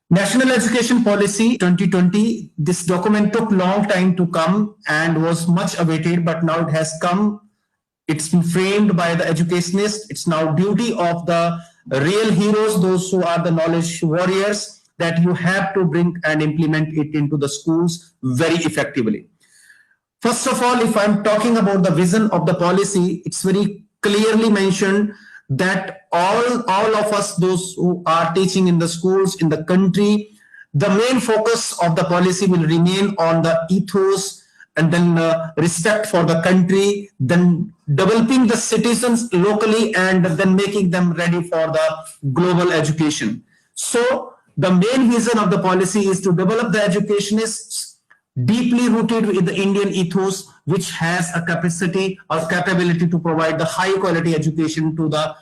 National Education Policy 2020, this document took long time to come and was much awaited, but now it has come. It's been framed by the educationists. It's now duty of the real heroes, those who are the knowledge warriors, that you have to bring and implement it into the schools very effectively. First of all, if I'm talking about the vision of the policy, it's very clearly mentioned that all of us, those who are teaching in the schools in the country, the main focus of the policy will remain on the ethos and then respect for the country, then developing the citizens locally and then making them ready for the global education. So the main vision of the policy is to develop the educationists deeply rooted in the Indian ethos, which has a capacity or capability to provide the high quality education to the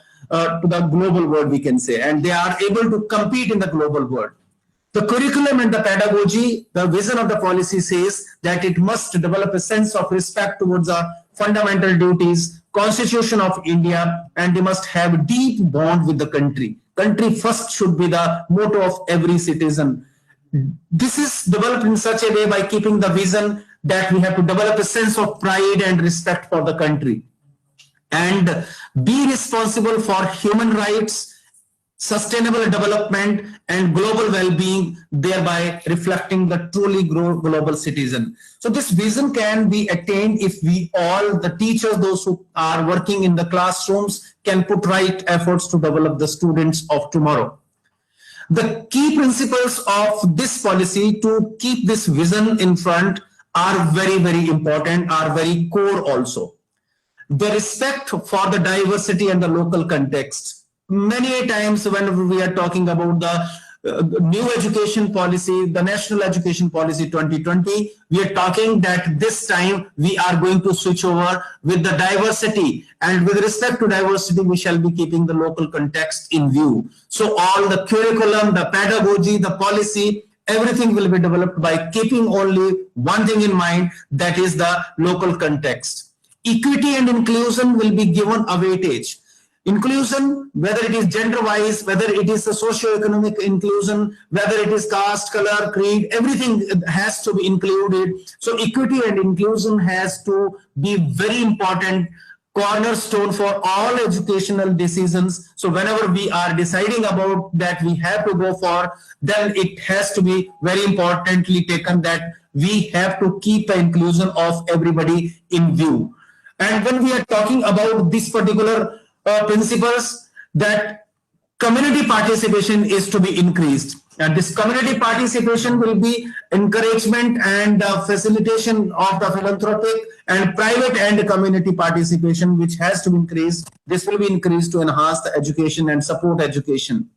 global world, we can say, and they are able to compete in the global world. The curriculum and the pedagogy, the vision of the policy says that it must develop a sense of respect towards the fundamental duties, Constitution of India, and they must have deep bond with the country. Country first should be the motto of every citizen. This is developed in such a way by keeping the vision that we have to develop a sense of pride and respect for the country and be responsible for human rights, sustainable development, and global well-being, thereby reflecting the truly global citizen. So this vision can be attained if we all, the teachers, those who are working in the classrooms, can put right efforts to develop the students of tomorrow. The key principles of this policy to keep this vision in front are very, very important, are very core also. The respect for the diversity and the local context. Many times when we are talking about the new education policy, the National Education Policy 2020, we are talking that this time we are going to switch over with the diversity, and with respect to diversity, we shall be keeping the local context in view. So all the curriculum, the pedagogy, the policy, everything will be developed by keeping only one thing in mind, that is the local context. Equity and inclusion will be given a weightage. Inclusion, whether it is gender-wise, whether it is a socio-economic inclusion, whether it is caste, color, creed, everything has to be included. So equity and inclusion has to be very important cornerstone for all educational decisions. So whenever we are deciding about that we have to go for, then it has to be very importantly taken that we have to keep the inclusion of everybody in view. And when we are talking about this particular principles, that community participation is to be increased, and this community participation will be encouragement and facilitation of the philanthropic and private and community participation, which has to be increased. This will be increased to enhance the education and support education.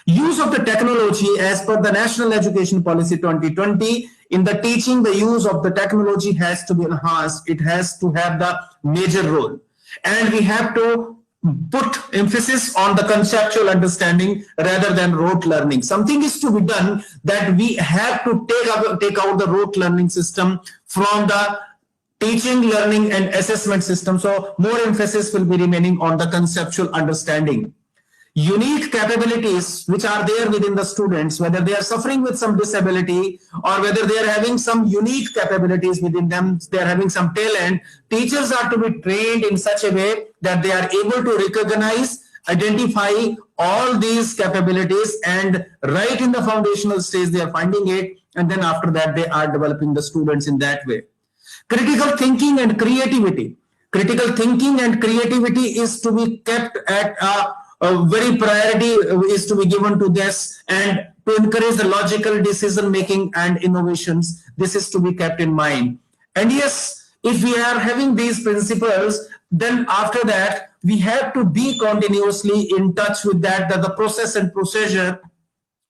Use of the technology as per the National Education Policy 2020, in the teaching, the use of the technology has to be enhanced. It has to have the major role. And we have to put emphasis on the conceptual understanding rather than rote learning. Something is to be done that we have to take out the rote learning system from the teaching, learning, and assessment system. So more emphasis will be remaining on the conceptual understanding. Unique capabilities which are there within the students, whether they are suffering with some disability or whether they are having some unique capabilities within them, they are having some talent, teachers are to be trained in such a way that they are able to recognize, identify all these capabilities, and right in the foundational stage they are finding it, and then after that they are developing the students in that way. Critical thinking and creativity. Critical thinking and creativity is to be kept at a very priority is to be given to this, and to encourage the logical decision making and innovations. This is to be kept in mind. And yes, if we are having these principles, then after that we have to be continuously in touch with that the process and procedure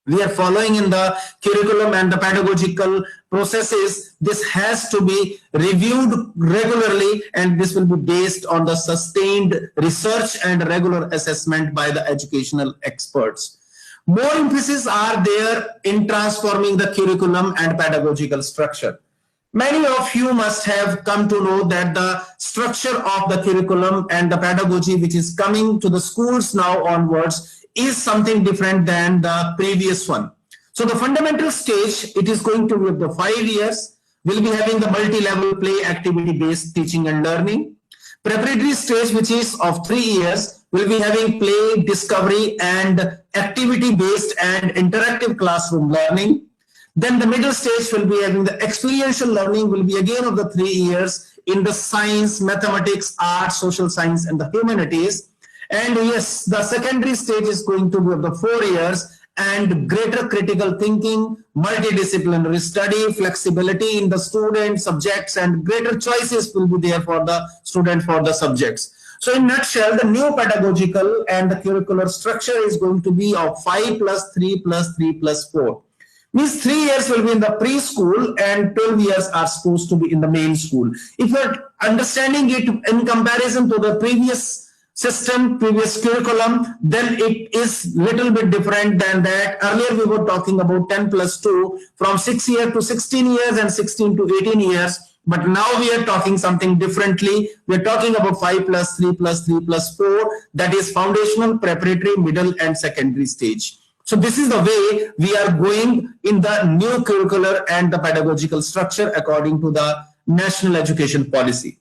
we are following in the curriculum and the pedagogical processes. This has to be reviewed regularly, and this will be based on the sustained research and regular assessment by the educational experts. More emphasis are there in transforming the curriculum and pedagogical structure. Many of you must have come to know that the structure of the curriculum and the pedagogy which is coming to the schools now onwards is something different than the previous one. So the fundamental stage, it is going to be of the 5 years. We'll be having the multi-level play activity-based teaching and learning. Preparatory stage, which is of 3 years, will be having play, discovery, and activity-based and interactive classroom learning. Then the middle stage will be having the experiential learning, will be again of the 3 years in the science, mathematics, art, social science, and the humanities. And yes, the secondary stage is going to be of the 4 years, and greater critical thinking, multidisciplinary study, flexibility in the student subjects, and greater choices will be there for the student for the subjects. So in nutshell, the new pedagogical and the curricular structure is going to be of 5 plus 3 plus 3 plus 4. Means 3 years will be in the preschool and 12 years are supposed to be in the main school. If you're understanding it in comparison to the previous system, previous curriculum, then it is little bit different than that. Earlier we were talking about 10 plus 2 from 6 years to 16 years and 16 to 18 years. But now we are talking something differently. We're talking about 5 plus 3 plus 3 plus 4. That is foundational, preparatory, middle, and secondary stage. So this is the way we are going in the new curricular and the pedagogical structure according to the National Education Policy.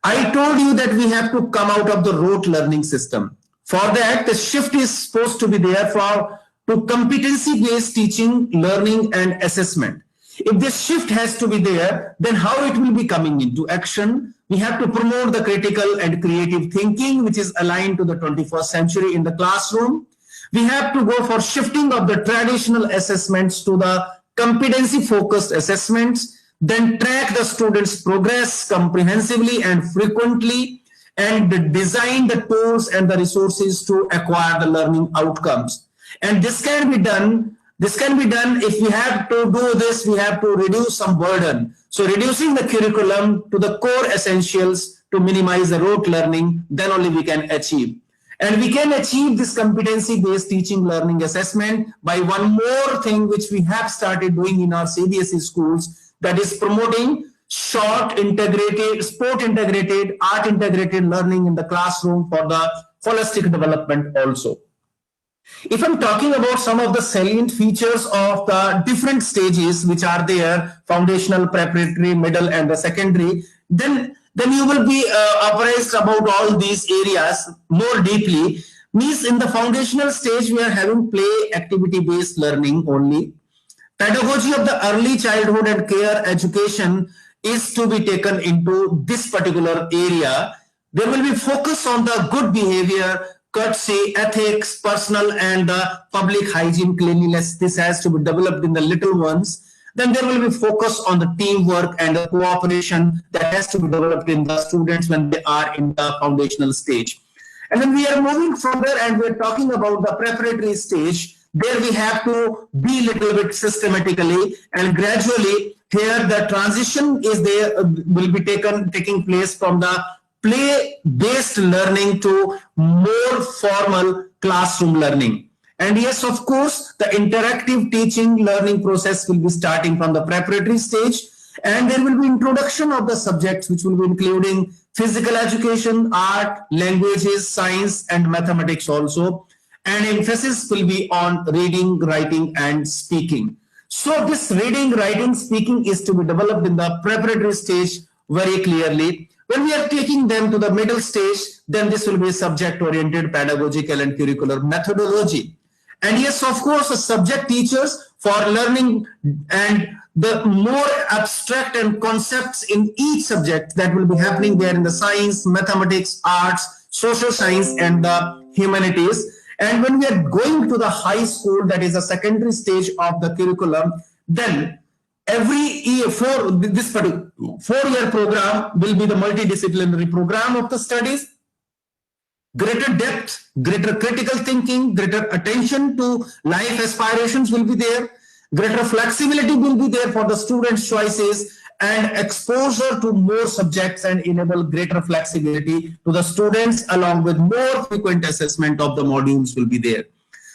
I told you that we have to come out of the rote learning system. For that, the shift is supposed to be there to competency-based teaching, learning, and assessment. If this shift has to be there, then how it will be coming into action? We have to promote the critical and creative thinking, which is aligned to the 21st century in the classroom. We have to go for shifting of the traditional assessments to the competency-focused assessments, then track the students' progress comprehensively and frequently, and design the tools and the resources to acquire the learning outcomes. And this can be done. This can be done if we have to do this, we have to reduce some burden. So reducing the curriculum to the core essentials to minimize the rote learning, then only we can achieve. And we can achieve this competency-based teaching, learning, assessment by one more thing which we have started doing in our CBSE schools, that is promoting short integrated, sport integrated, art integrated learning in the classroom for the holistic development also. If I'm talking about some of the salient features of the different stages which are there, foundational, preparatory, middle, and the secondary, then you will be apprised about all these areas more deeply. Means in the foundational stage, we are having play activity-based learning only. Pedagogy of the early childhood and care education is to be taken into this particular area. There will be focus on the good behavior, courtesy, ethics, personal and public hygiene, cleanliness. This has to be developed in the little ones. Then there will be focus on the teamwork and the cooperation that has to be developed in the students when they are in the foundational stage. And then we are moving further and we're talking about the preparatory stage. There we have to be a little bit systematically and gradually. Here the transition is there, will be taking place from the play-based learning to more formal classroom learning. And yes, of course, the interactive teaching learning process will be starting from the preparatory stage, and there will be introduction of the subjects which will be including physical education, art, languages, science, and mathematics also. And emphasis will be on reading, writing, and speaking. So this reading, writing, speaking is to be developed in the preparatory stage very clearly. When we are taking them to the middle stage, then this will be subject-oriented pedagogical and curricular methodology. And yes, of course, the subject teachers for learning and the more abstract and concepts in each subject that will be happening there in the science, mathematics, arts, social science, and the humanities. And when we are going to the high school, that is a secondary stage of the curriculum, then every year for this particular 4-year program will be the multidisciplinary program of the studies. Greater depth, greater critical thinking, greater attention to life aspirations will be there. Greater flexibility will be there for the students' choices, and exposure to more subjects and enable greater flexibility to the students, along with more frequent assessment of the modules will be there.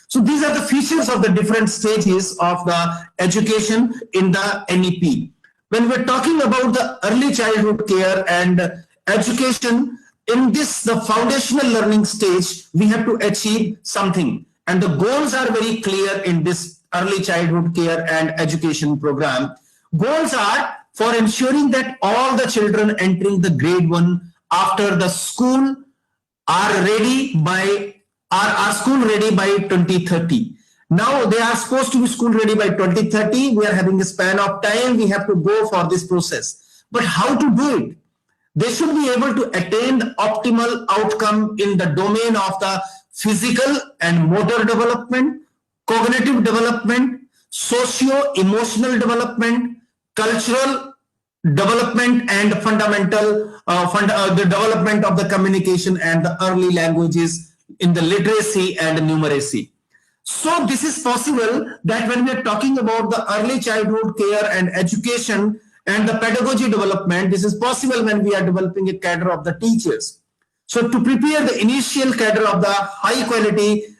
So these are the features of the different stages of the education in the NEP. When we're talking about the early childhood care and education, in this, the foundational learning stage, we have to achieve something. And the goals are very clear in this early childhood care and education program. Goals are for ensuring that all the children entering the grade 1 after the school are ready by are school ready by 2030. Now they are supposed to be school ready by 2030. We are having a span of time. We have to go for this process. But how to do it? They should be able to attain the optimal outcome in the domain of the physical and motor development, cognitive development, socio-emotional development, cultural development, and fundamental the development of the communication and the early languages in the literacy and numeracy. So this is possible that when we are talking about the early childhood care and education and the pedagogy development, this is possible when we are developing a cadre of the teachers. So to prepare the initial cadre of the high quality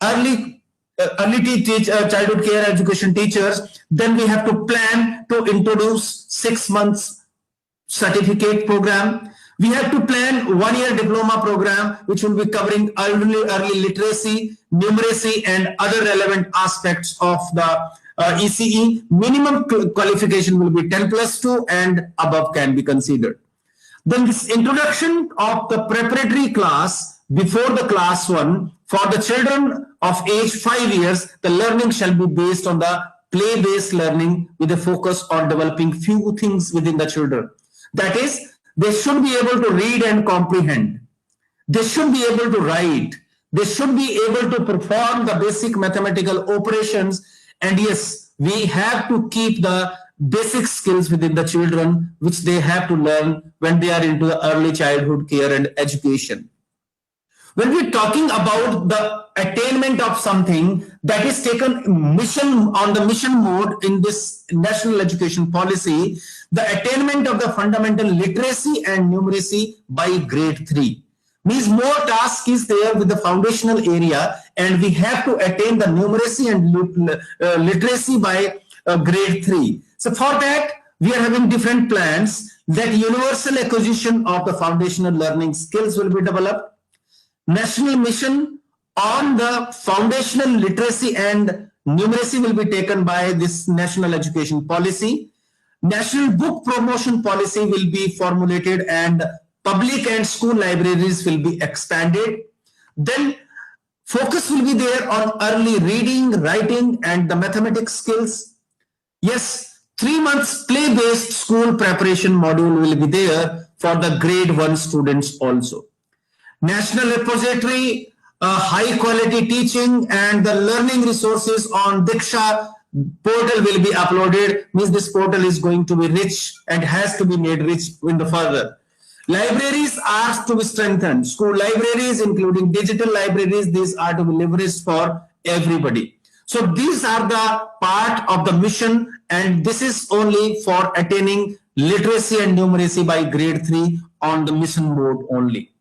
early childhood care education teachers, then we have to plan to introduce 6 months certificate program. We have to plan 1-year diploma program, which will be covering early literacy, numeracy, and other relevant aspects of the ECE. Minimum qualification will be 10+2 and above can be considered. Then this introduction of the preparatory class before the class 1 for the children of age 5 years, the learning shall be based on the play-based learning with a focus on developing few things within the children. That is, they should be able to read and comprehend. They should be able to write. They should be able to perform the basic mathematical operations. And yes, we have to keep the basic skills within the children, which they have to learn when they are into the early childhood care and education. When we're talking about the attainment of something that is taken on the mission mode in this national education policy, the attainment of the fundamental literacy and numeracy by grade 3. Means more task is there with the foundational area, and we have to attain the numeracy and literacy by grade 3. So for that, we are having different plans that universal acquisition of the foundational learning skills will be developed. National mission on the foundational literacy and numeracy will be taken by this national education policy. National book promotion policy will be formulated and public and school libraries will be expanded. Then focus will be there on early reading, writing, and the mathematics skills. Yes, 3 months play-based school preparation module will be there for the grade 1 students also. National repository, high quality teaching and the learning resources on Diksha portal will be uploaded. Means this portal is going to be rich and has to be made rich in the further. Libraries are to be strengthened. School libraries, including digital libraries, these are to be leveraged for everybody. So these are the part of the mission, and this is only for attaining literacy and numeracy by grade 3 on the mission mode only.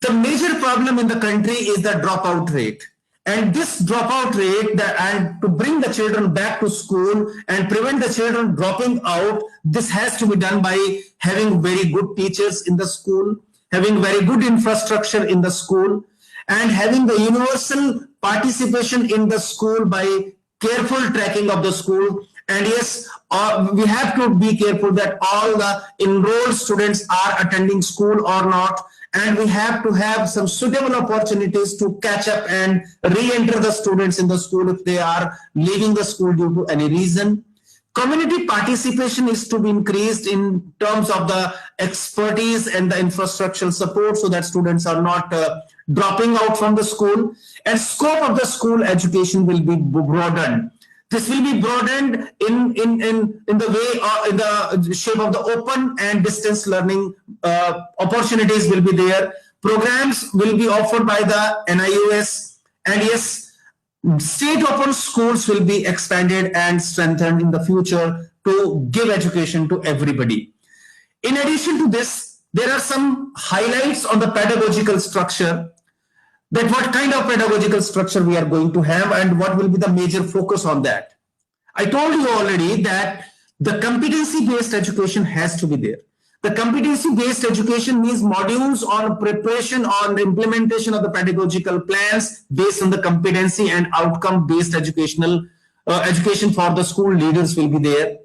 The major problem in the country is the dropout rate. And this dropout rate, and to bring the children back to school and prevent the children dropping out, this has to be done by having very good teachers in the school, having very good infrastructure in the school, and having the universal participation in the school by careful tracking of the school. And yes, we have to be careful that all the enrolled students are attending school or not. And we have to have some suitable opportunities to catch up and re-enter the students in the school if they are leaving the school due to any reason. Community participation is to be increased in terms of the expertise and the infrastructural support so that students are not dropping out from the school. And scope of the school education will be broadened. This will be broadened in the way, in the shape of the open and distance learning opportunities will be there. Programs will be offered by the NIUS, and yes, state open schools will be expanded and strengthened in the future to give education to everybody. In addition to this, there are some highlights on the pedagogical structure, that what kind of pedagogical structure we are going to have and what will be the major focus on that. I told you already that the competency-based education has to be there. The competency-based education means modules on preparation on the implementation of the pedagogical plans based on the competency and outcome-based education for the school leaders will be there.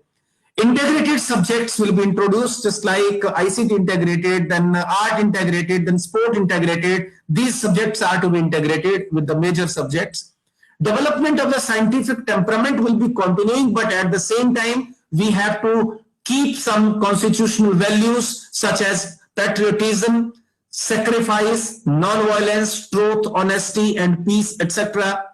Integrated subjects will be introduced, just like ICT integrated, then art integrated, then sport integrated. These subjects are to be integrated with the major subjects. Development of the scientific temperament will be continuing, but at the same time, we have to keep some constitutional values such as patriotism, sacrifice, non-violence, truth, honesty, and peace, etc.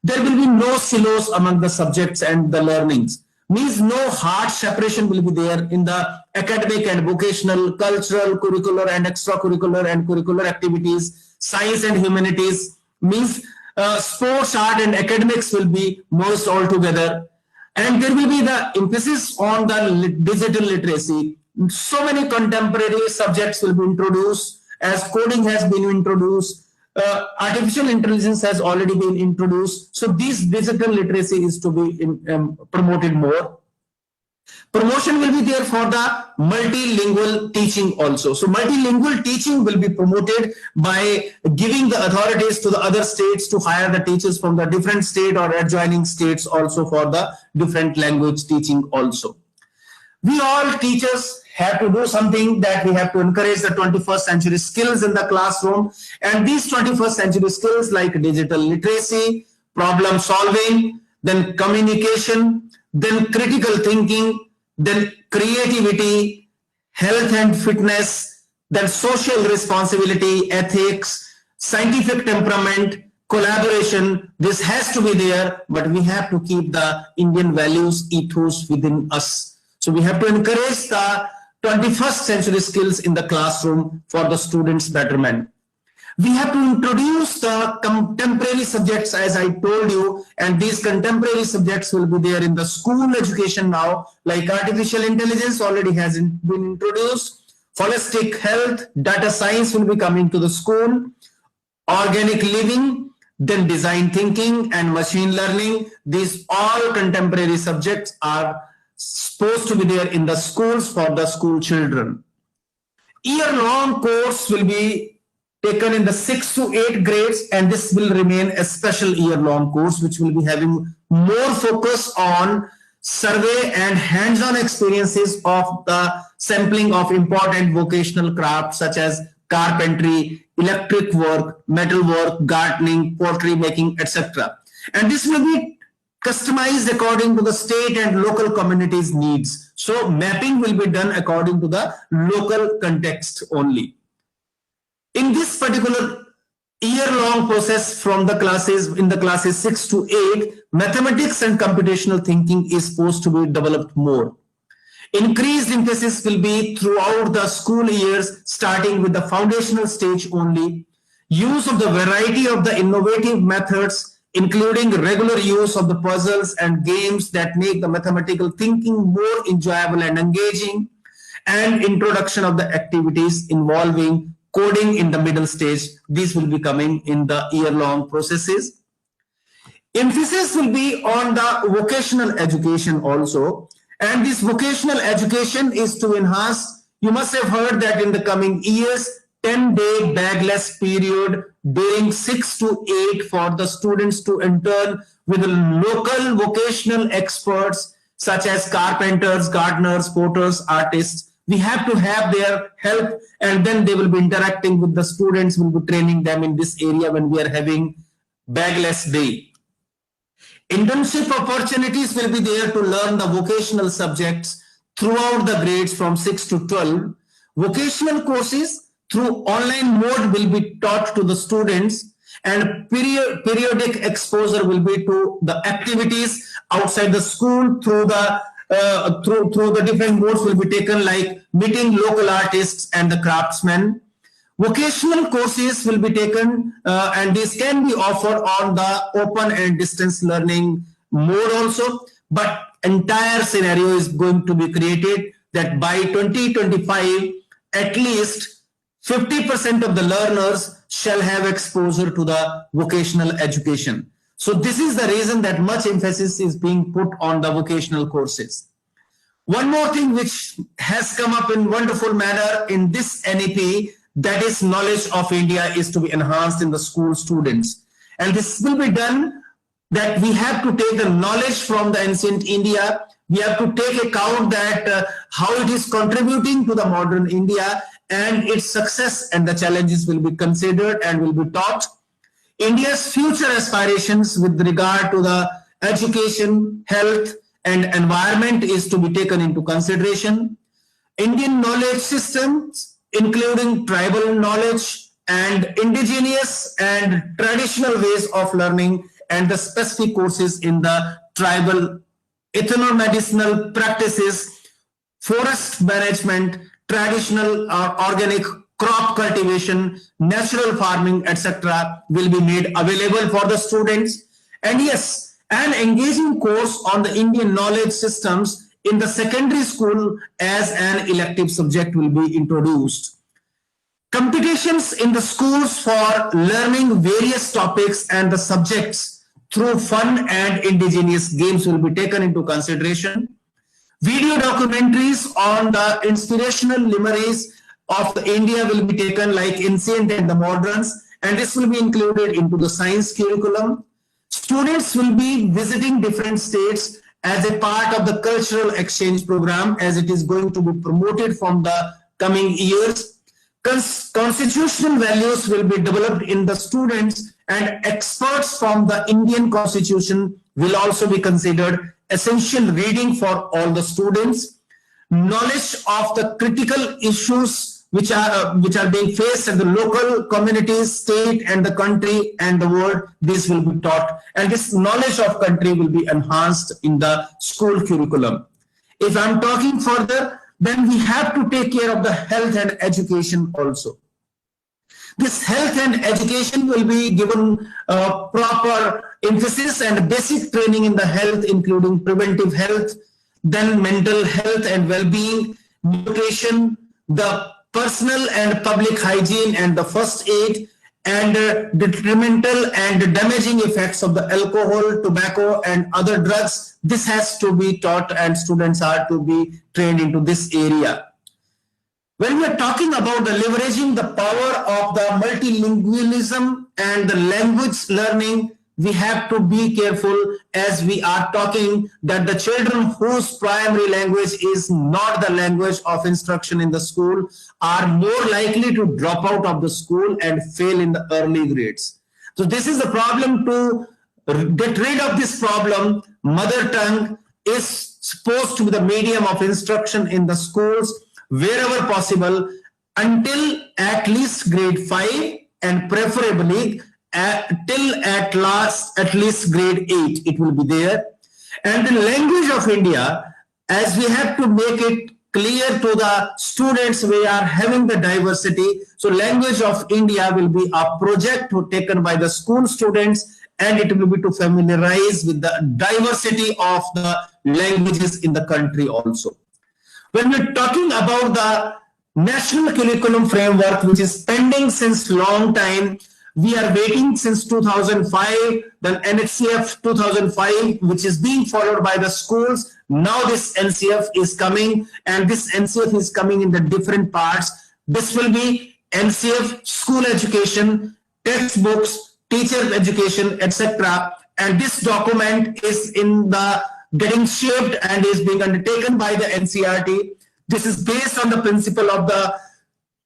There will be no silos among the subjects and the learnings. Means no hard separation will be there in the academic and vocational, cultural, curricular, and extracurricular and curricular activities, science and humanities. Means sports, art, and academics will be merged all together. And there will be the emphasis on the digital literacy. So many contemporary subjects will be introduced, as coding has been introduced, artificial intelligence has already been introduced. So this digital literacy is to be promoted more. Promotion will be there for the multilingual teaching also. So multilingual teaching will be promoted by giving the authorities to the other states to hire the teachers from the different state or adjoining states also for the different language teaching also. We all teachers have to do something, that we have to encourage the 21st century skills in the classroom. And these 21st century skills like digital literacy, problem solving, then communication, then critical thinking, then creativity, health and fitness, then social responsibility, ethics, scientific temperament, collaboration. This has to be there, but we have to keep the Indian values, ethos within us. So we have to encourage the 21st century skills in the classroom for the students' betterment. We have to introduce the contemporary subjects, as I told you, and these contemporary subjects will be there in the school education now, like artificial intelligence already has been introduced, holistic health, data science will be coming to the school, organic living, then design thinking and machine learning. These all contemporary subjects are supposed to be there in the schools for the school children. Year-long course will be taken in the 6 to 8 grades, and this will remain a special year-long course which will be having more focus on survey and hands-on experiences of the sampling of important vocational crafts such as carpentry, electric work, metal work, gardening, pottery making, etc. And this will be customized according to the state and local communities' needs. So mapping will be done according to the local context only. In this particular year-long process from the classes, in the classes 6 to 8, mathematics and computational thinking is supposed to be developed more. Increased emphasis will be throughout the school years, starting with the foundational stage only. Use of the variety of the innovative methods, including regular use of the puzzles and games that make the mathematical thinking more enjoyable and engaging, and introduction of the activities involving coding in the middle stage. These will be coming in the year-long processes. Emphasis will be on the vocational education also, and this vocational education is to enhance. You must have heard that in the coming years, 10-day bagless period during 6 to 8 for the students to intern with local vocational experts such as carpenters, gardeners, potters, artists. We have to have their help, and then they will be interacting with the students, will be training them in this area when we are having bagless day. Internship opportunities will be there to learn the vocational subjects throughout the grades from 6 to 12. Vocational courses through online mode will be taught to the students, and periodic exposure will be to the activities outside the school through the through the different modes will be taken, like meeting local artists and the craftsmen. Vocational courses will be taken and these can be offered on the open and distance learning mode also, but entire scenario is going to be created that by 2025 at least 50% of the learners shall have exposure to the vocational education. So this is the reason that much emphasis is being put on the vocational courses. One more thing which has come up in wonderful manner in this NEP, that is knowledge of India is to be enhanced in the school students. And this will be done that we have to take the knowledge from the ancient India. We have to take account that how it is contributing to the modern India and its success, and the challenges will be considered and will be taught. India's future aspirations with regard to the education, health, and environment is to be taken into consideration. Indian knowledge systems, including tribal knowledge and indigenous and traditional ways of learning, and the specific courses in the tribal ethnomedicinal practices, forest management, traditional organic crop cultivation, natural farming, etc., will be made available for the students. And yes, an engaging course on the Indian knowledge systems in the secondary school as an elective subject will be introduced. Competitions in the schools for learning various topics and the subjects through fun and indigenous games will be taken into consideration. Video documentaries on the inspirational memories of India will be taken, like ancient and the moderns, and this will be included into the science curriculum. Students will be visiting different states as a part of the cultural exchange program, as it is going to be promoted from the coming years. Constitutional values will be developed in the students, and experts from the Indian Constitution will also be considered essential reading for all the students. Knowledge of the critical issues which are being faced at the local communities, state, and the country and the world, this will be taught, and this knowledge of country will be enhanced in the school curriculum. If I'm talking further, then we have to take care of the health and education also. This health and education will be given proper emphasis and basic training in the health, including preventive health, then mental health and well-being, nutrition, the personal and public hygiene and the first aid, and detrimental and damaging effects of the alcohol, tobacco, and other drugs. This has to be taught, and students are to be trained into this area. When we are talking about the leveraging the power of the multilingualism and the language learning, we have to be careful, as we are talking that the children whose primary language is not the language of instruction in the school are more likely to drop out of the school and fail in the early grades. So this is the problem. To get rid of this problem, mother tongue is supposed to be the medium of instruction in the schools wherever possible until at least grade 5, and preferably till at least grade 8 it will be there. And the language of India, as we have to make it clear to the students, we are having the diversity. So language of India will be a project taken by the school students, and it will be to familiarize with the diversity of the languages in the country also. When we're talking about the national curriculum framework, which is pending since long time, we are waiting since 2005, then NHCF 2005, which is being followed by the schools. Now this NCF is coming, and this NCF is coming in the different parts. This will be NCF school education, textbooks, teacher education, etc. And this document is in the getting shaped and is being undertaken by the NCERT. This is based on the principle of the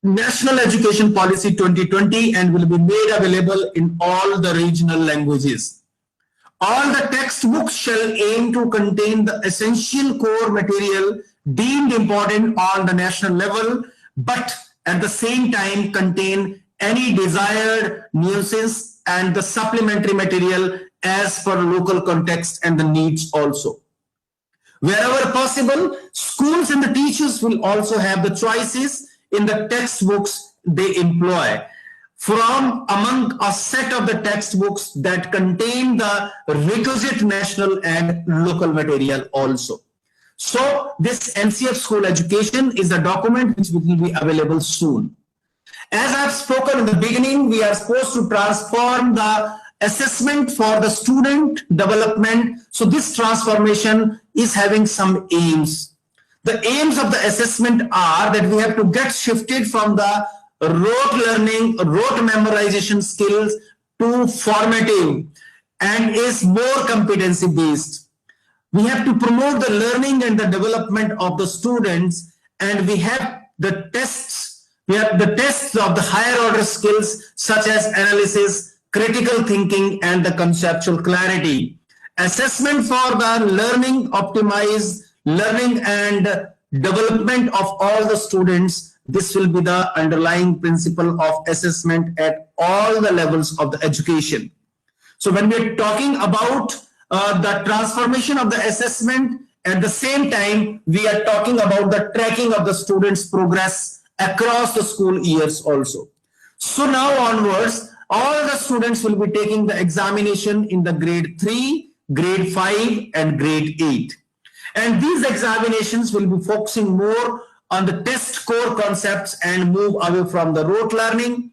National Education Policy 2020 and will be made available in all the regional languages. All the textbooks shall aim to contain the essential core material deemed important on the national level, but at the same time contain any desired nuances and the supplementary material as per local context and the needs also. Wherever possible, schools and the teachers will also have the choices in the textbooks they employ from among a set of the textbooks that contain the requisite national and local material also. So this NCF school education is a document which will be available soon. As I've spoken in the beginning, we are supposed to transform the assessment for the student development. So this transformation is having some aims. The aims of the assessment are that we have to get shifted from the rote learning, rote memorization skills to formative and is more competency based. We have to promote the learning and the development of the students, and we have the tests. We have the tests of the higher order skills such as analysis, critical thinking, and the conceptual clarity. Assessment for the learning, optimize learning and development of all the students. This will be the underlying principle of assessment at all the levels of the education. So when we are talking about the transformation of the assessment, at the same time, we are talking about the tracking of the students' progress across the school years also. So now onwards, all the students will be taking the examination in the grade 3, grade 5, and grade 8. And these examinations will be focusing more on the test core concepts and move away from the rote learning.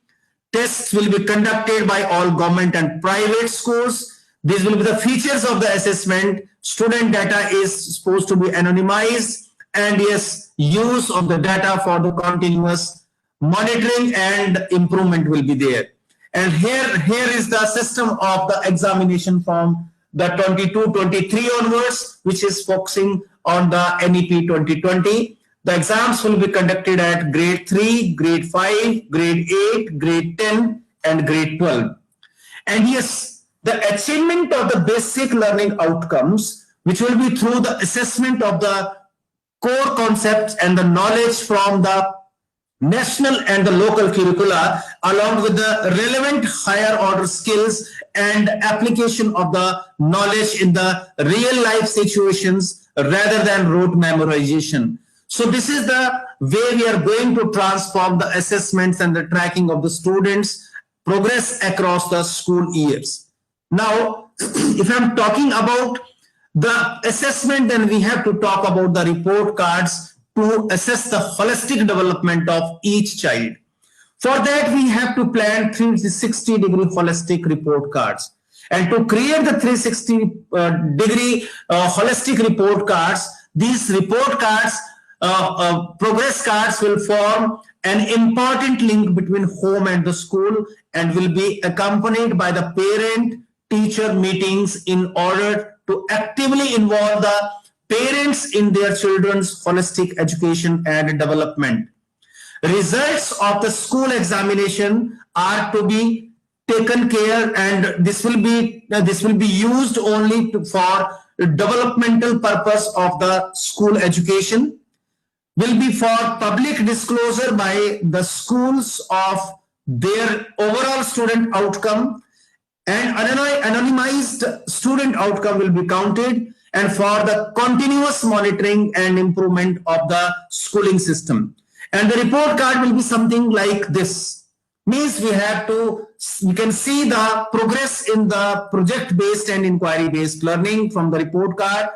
Tests will be conducted by all government and private schools. These will be the features of the assessment. Student data is supposed to be anonymized, and yes, use of the data for the continuous monitoring and improvement will be there. And here is the system of the examination from the 22-23 onwards, which is focusing on the NEP 2020. The exams will be conducted at grade 3, grade 5, grade 8, grade 10, and grade 12. And yes, the achievement of the basic learning outcomes, which will be through the assessment of the core concepts and the knowledge from the national and the local curricula, along with the relevant higher order skills and application of the knowledge in the real life situations rather than rote memorization. So this is the way we are going to transform the assessments and the tracking of the students' progress across the school years. Now, if I'm talking about the assessment, then we have to talk about the report cards to assess the holistic development of each child. For that, we have to plan 360-degree holistic report cards. And to create the 360-degree holistic report cards, these report cards, progress cards will form an important link between home and the school and will be accompanied by the parent-teacher meetings in order to actively involve the parents in their children's holistic education and development. Results of the school examination are to be taken care, and this will be used only for developmental purpose of the school education, will be for public disclosure by the schools of their overall student outcome, and anonymized student outcome will be counted, and for the continuous monitoring and improvement of the schooling system. And the report card will be something like this. Means we can see the progress in the project-based and inquiry-based learning from the report card.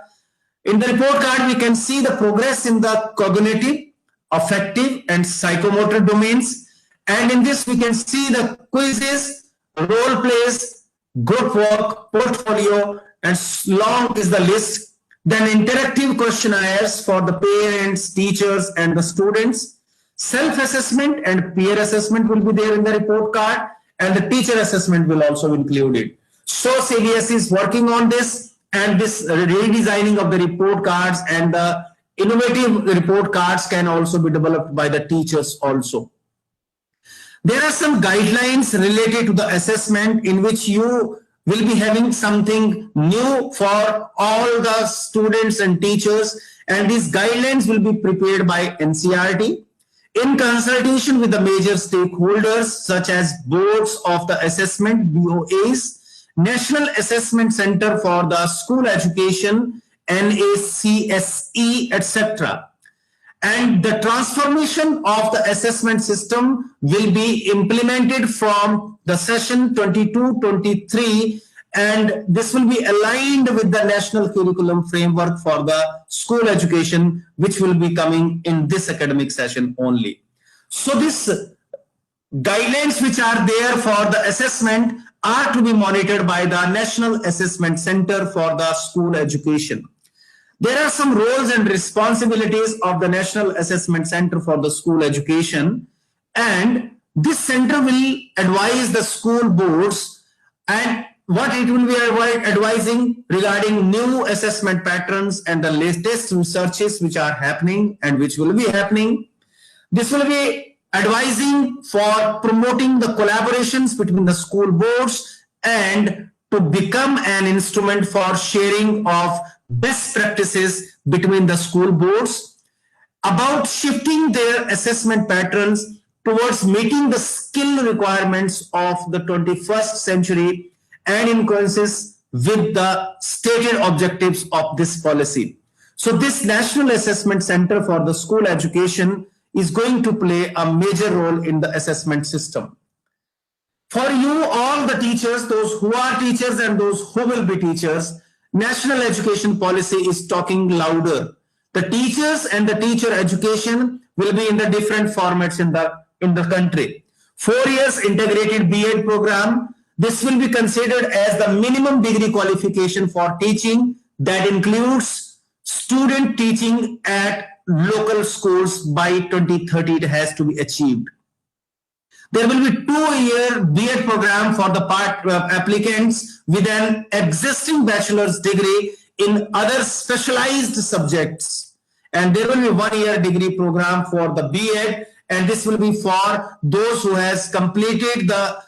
In the report card, we can see the progress in the cognitive, affective, and psychomotor domains. And in this, we can see the quizzes, role plays, group work, portfolio, and long is the list. Then interactive questionnaires for the parents, teachers, and the students. Self-assessment and peer assessment will be there in the report card, and the teacher assessment will also include it. So CBSE is working on this, and this redesigning of the report cards and the innovative report cards can also be developed by the teachers also. There are some guidelines related to the assessment in which you will be having something new for all the students and teachers, and these guidelines will be prepared by NCERT in consultation with the major stakeholders such as boards of the assessment, BOAs, National Assessment Center for the School Education, NACSE, etc. And the transformation of the assessment system will be implemented from the session 22-23, and this will be aligned with the national curriculum framework for the school education, which will be coming in this academic session only. So these guidelines which are there for the assessment are to be monitored by the National Assessment Center for the School Education. There are some roles and responsibilities of the National Assessment Center for the School Education, and this center will advise the school boards and what it will be advising regarding new assessment patterns and the latest researches which are happening and which will be happening. This will be advising for promoting the collaborations between the school boards and to become an instrument for sharing of best practices between the school boards about shifting their assessment patterns towards meeting the skill requirements of the 21st century and in coincidence with the stated objectives of this policy. So this National Assessment Center for the School Education is going to play a major role in the assessment system. For you, all the teachers, those who are teachers and those who will be teachers, National Education Policy is talking louder. The teachers and the teacher education will be in the different formats in the country. 4 years integrated B.Ed program. This will be considered as the minimum degree qualification for teaching that includes student teaching at local schools. By 2030, it has to be achieved. There will be 2-year B.Ed program for the applicants with an existing bachelor's degree in other specialized subjects. And there will be 1-year degree program for the B.Ed, and this will be for those who has completed the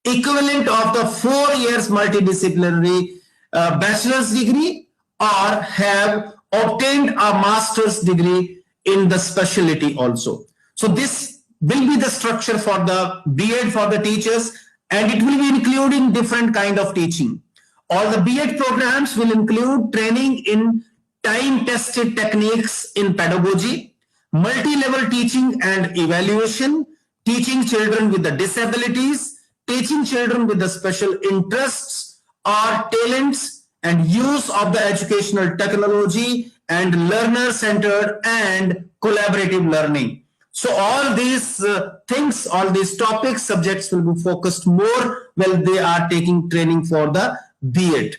equivalent of the 4 years multidisciplinary bachelor's degree or have obtained a master's degree in the specialty also. So this will be the structure for the B.Ed for the teachers, and it will be including different kind of teaching. All the B.Ed programs will include training in time-tested techniques in pedagogy, multi-level teaching and evaluation, teaching children with the disabilities, teaching children with the special interests or talents, and use of the educational technology and learner-centered and collaborative learning. So all these things, all these topics, subjects will be focused more when they are taking training for the B.Ed.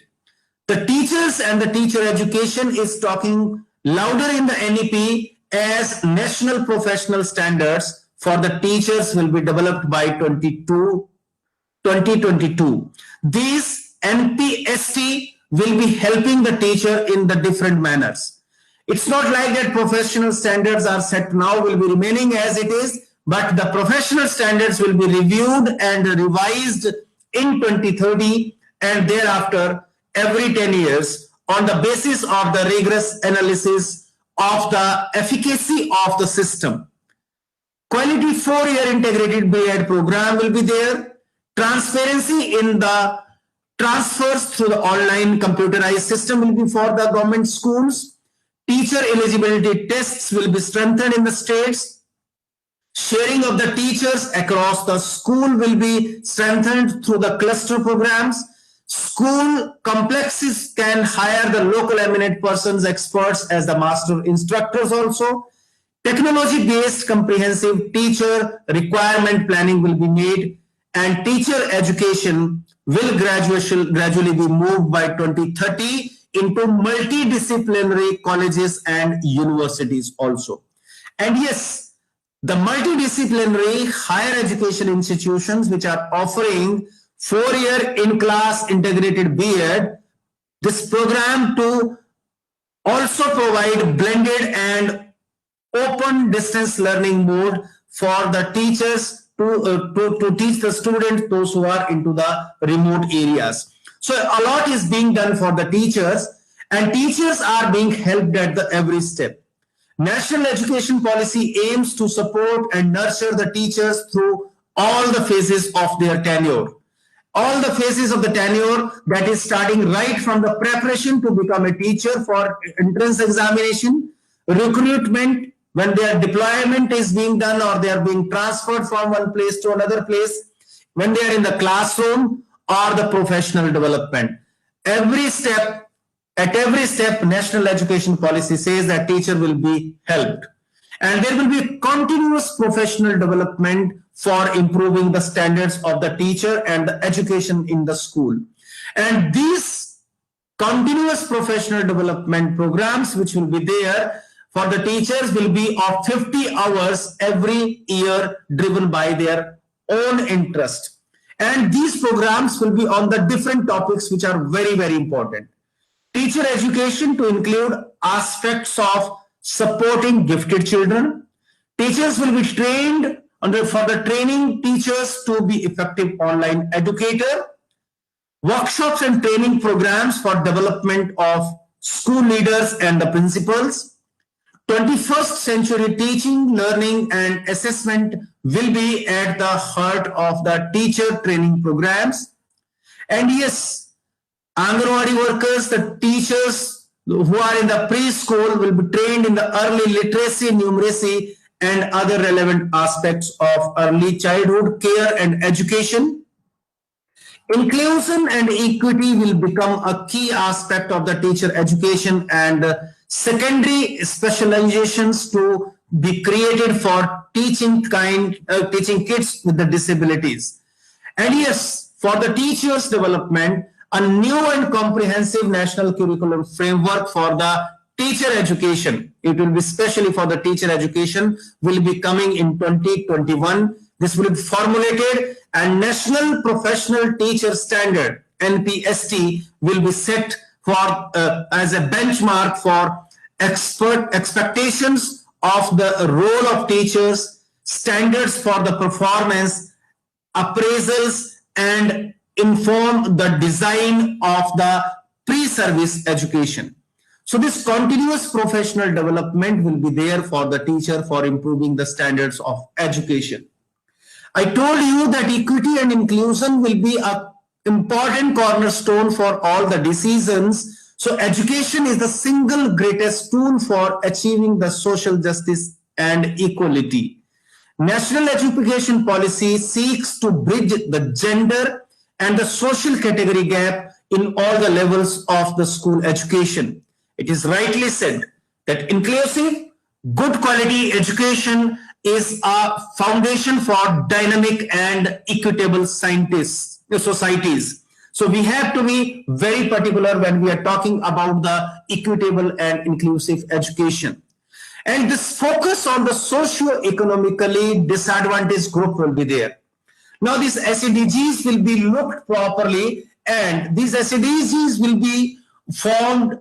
The teachers and the teacher education is talking louder in the NEP as national professional standards for the teachers will be developed by 2022. These NPST will be helping the teacher in the different manners. It's not like that professional standards are set now, will be remaining as it is, but the professional standards will be reviewed and revised in 2030 and thereafter every 10 years on the basis of the rigorous analysis of the efficacy of the system. Quality 4-year integrated B.Ed program will be there. Transparency in the transfers through the online computerized system will be for the government schools. Teacher eligibility tests will be strengthened in the states. Sharing of the teachers across the school will be strengthened through the cluster programs. School complexes can hire the local eminent persons, experts as the master instructors also. Technology-based comprehensive teacher requirement planning will be made, and teacher education will gradually be moved by 2030 into multidisciplinary colleges and universities also. And yes, the multidisciplinary higher education institutions which are offering 4-year in-class integrated B.Ed, this program to also provide blended and open distance learning mode for the teachers to teach the students, those who are into the remote areas. So a lot is being done for the teachers, and teachers are being helped at every step. National education policy aims to support and nurture the teachers through all the phases of their tenure. All the phases of the tenure, that is starting right from the preparation to become a teacher for entrance examination, recruitment, when their deployment is being done or they are being transferred from one place to another place, when they are in the classroom, or the professional development. At every step, National Education Policy says that teacher will be helped. And there will be continuous professional development for improving the standards of the teacher and the education in the school. And these Continuous professional development programs which will be there for the teachers will be of 50 hours every year, driven by their own interest. And these programs will be on the different topics which are very, very important. Teacher education to include aspects of supporting gifted children. Teachers will be trained for the training teachers to be effective online educator. Workshops and training programs for development of school leaders and the principals. 21st century teaching, learning and assessment will be at the heart of the teacher training programs. And yes, Anganwadi workers, the teachers who are in the preschool will be trained in the early literacy, numeracy and other relevant aspects of early childhood care and education. Inclusion and equity will become a key aspect of the teacher education, and secondary specializations to be created for teaching kids with the disabilities. And yes, for the teachers development, a new and comprehensive national curriculum framework for the teacher education, it will be specially for the teacher education, will be coming in 2021. This will be formulated, and National Professional Teacher Standard (NPST) will be set for as a benchmark for expectations of the role of teachers, standards for the performance, appraisals, and inform the design of the pre-service education. So this continuous professional development will be there for the teacher for improving the standards of education. I told you that equity and inclusion will be an important cornerstone for all the decisions. So education is the single greatest tool for achieving the social justice and equality. National education policy seeks to bridge the gender and the social category gap in all the levels of the school education. It is rightly said that inclusive, good quality education is a foundation for dynamic and equitable societies. So we have to be very particular when we are talking about the equitable and inclusive education. And this focus on the socio-economically disadvantaged group will be there. Now these SDGs will be looked properly, and these SDGs will be formed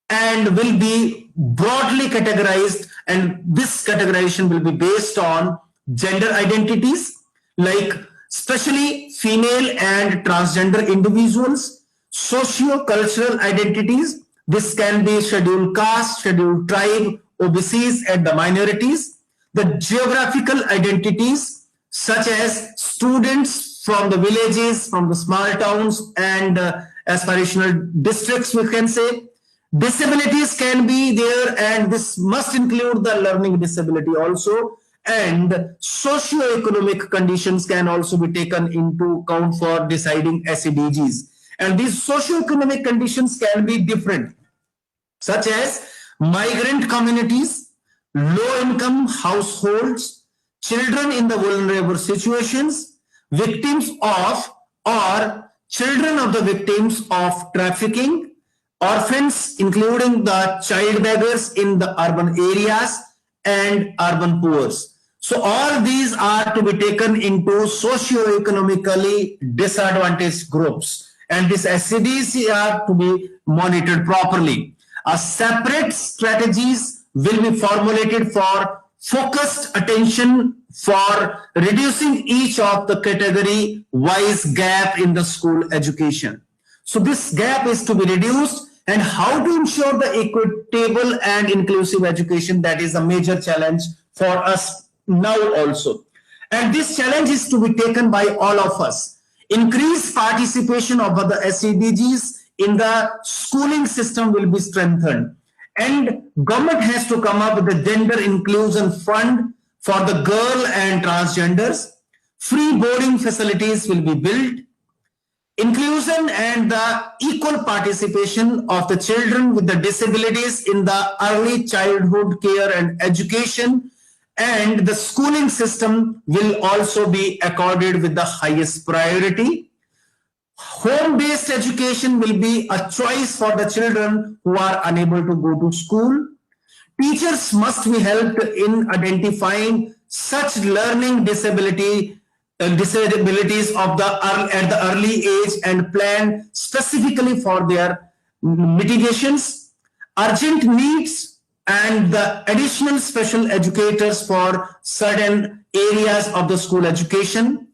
and will be broadly categorized, and this categorization will be based on gender identities, like especially female and transgender individuals, socio-cultural identities. This can be scheduled caste, scheduled tribe, OBCs and the minorities. The geographical identities such as students from the villages, from the small towns and aspirational districts, we can say. Disabilities can be there, and this must include the learning disability also, and socio-economic conditions can also be taken into account for deciding SDGs. And these socio-economic conditions can be different, such as migrant communities, low-income households, children in the vulnerable situations, victims of or children of the victims of trafficking, orphans, including the child beggars in the urban areas, and urban poor. So all these are to be taken into socio-economically disadvantaged groups, and these SDGs are to be monitored properly. A separate strategies will be formulated for focused attention for reducing each of the category wise gap in the school education. So this gap is to be reduced, and how to ensure the equitable and inclusive education, that is a major challenge for us now also. And this challenge is to be taken by all of us. Increased participation of the SDGs in the schooling system will be strengthened. And government has to come up with a gender inclusion fund for the girl and transgenders. Free boarding facilities will be built. Inclusion and the equal participation of the children with the disabilities in the early childhood care and education, and the schooling system will also be accorded with the highest priority. Home-based education will be a choice for the children who are unable to go to school. Teachers must be helped in identifying such learning disabilities at the early age and plan specifically for their mitigations. Urgent needs and the additional special educators for certain areas of the school education.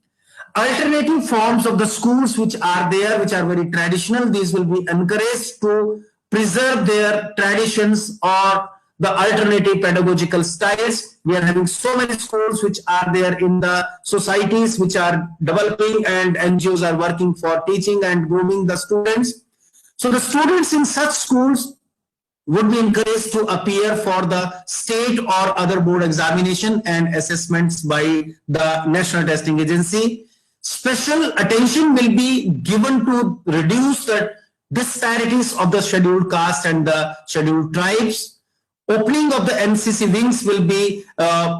Alternative forms of the schools which are there, which are very traditional, these will be encouraged to preserve their traditions or the alternative pedagogical styles. We are having so many schools which are there in the societies which are developing, and NGOs are working for teaching and grooming the students. So the students in such schools would be encouraged to appear for the state or other board examination and assessments by the National Testing Agency. Special attention will be given to reduce the disparities of the scheduled caste and the scheduled tribes. Opening of the NCC wings will be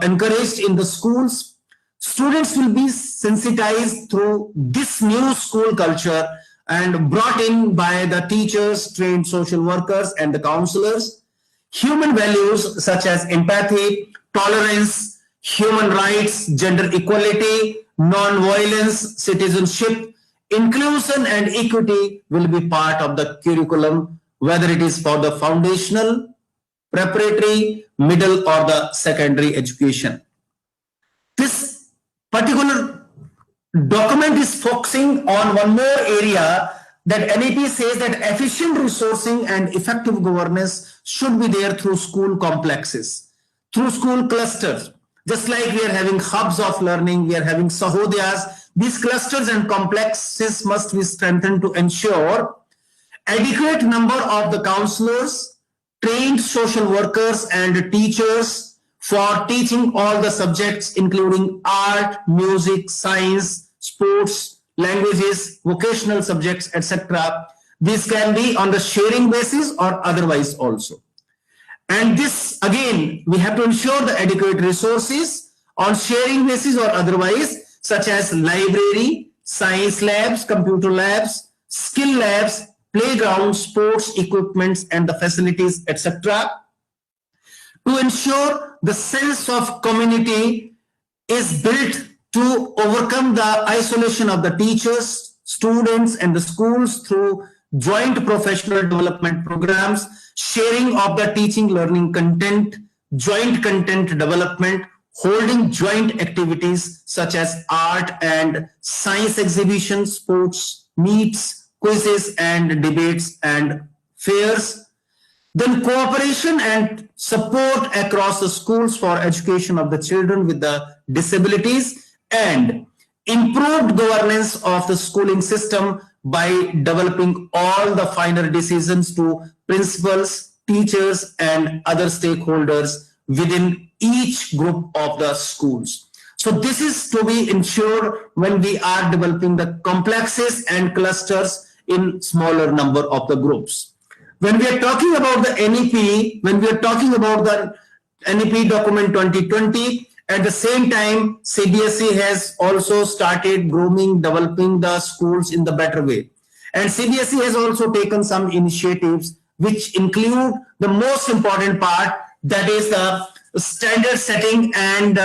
encouraged in the schools. Students will be sensitized through this new school culture and brought in by the teachers, trained social workers, and the counselors. Human values such as empathy, tolerance, human rights, gender equality, non-violence, citizenship, inclusion, and equity will be part of the curriculum, whether it is for the foundational, preparatory, middle, or the secondary education. This particular document is focusing on one more area, that NEP says that efficient resourcing and effective governance should be there through school complexes, through school clusters. Just like we are having hubs of learning, we are having sahodiyas, these clusters and complexes must be strengthened to ensure adequate number of the counselors, trained social workers, and teachers for teaching all the subjects including art, music, science, sports, languages, vocational subjects, etc. These can be on the sharing basis or otherwise also. And this, again, we have to ensure the adequate resources on sharing basis or otherwise, such as library, science labs, computer labs, skill labs, playgrounds, sports equipments, and the facilities, etc. To ensure the sense of community is built to overcome the isolation of the teachers, students, and the schools through joint professional development programs, sharing of the teaching learning content, joint content development, holding joint activities such as art and science exhibitions, sports meets, quizzes and debates and fairs. Then cooperation and support across the schools for education of the children with the disabilities, and improved governance of the schooling system by developing all the final decisions to principals, teachers, and other stakeholders within each group of the schools. So this is to be ensured when we are developing the complexes and clusters in smaller number of the groups. When we are talking about the NEP, when we are talking about the NEP document 2020, at the same time, CBSE has also started grooming, developing the schools in the better way. And CBSE has also taken some initiatives which include the most important part, that is the standard setting and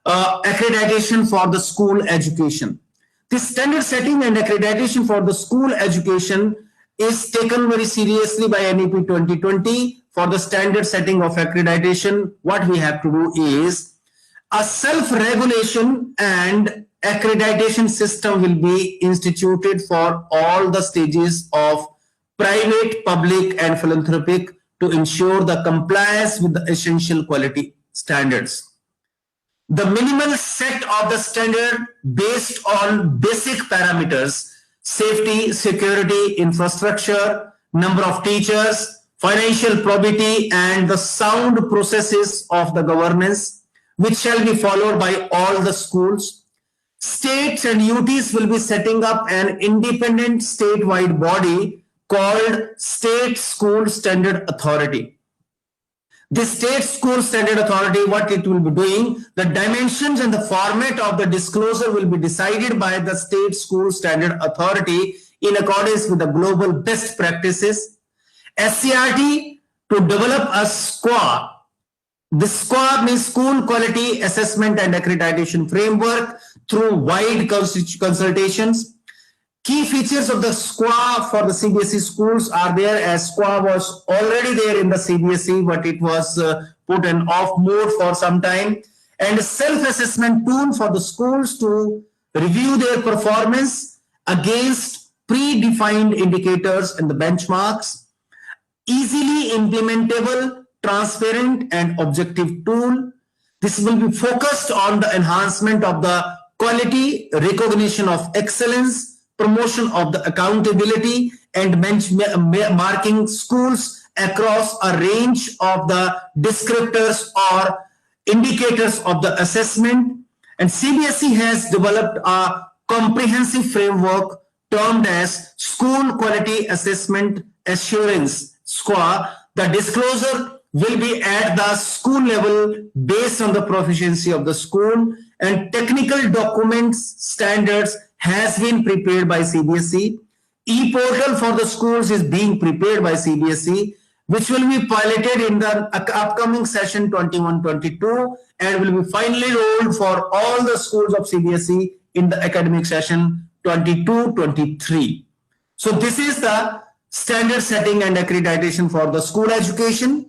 accreditation for the school education. This standard setting and accreditation for the school education is taken very seriously by NEP 2020. For the standard setting of accreditation, what we have to do is a self-regulation and accreditation system will be instituted for all the stages of private, public, and philanthropic to ensure the compliance with the essential quality standards. The minimal set of the standard based on basic parameters: safety, security, infrastructure, number of teachers, financial probity, and the sound processes of the governance, which shall be followed by all the schools. States and UTs will be setting up an independent statewide body called State School Standard Authority. The State School Standard Authority, what it will be doing, the dimensions and the format of the disclosure will be decided by the State School Standard Authority in accordance with the global best practices. SCRT to develop a score. The score means School Quality Assessment and Accreditation Framework through wide consultations. Key features of the score for the CBSE schools are there, as score was already there in the CBSE, but it was put in off mode for some time. And a self-assessment tool for the schools to review their performance against predefined indicators and the benchmarks. Easily implementable, transparent and objective tool. This will be focused on the enhancement of the quality, recognition of excellence, promotion of the accountability and benchmarking schools across a range of the descriptors or indicators of the assessment. And CBSE has developed a comprehensive framework termed as School Quality Assessment Assurance score. The disclosure will be at the school level based on the proficiency of the school, and technical documents standards has been prepared by CBSE. E-portal for the schools is being prepared by CBSE, which will be piloted in the upcoming session 21-22 and will be finally rolled for all the schools of CBSE in the academic session 22-23. So this is the standard setting and accreditation for the school education.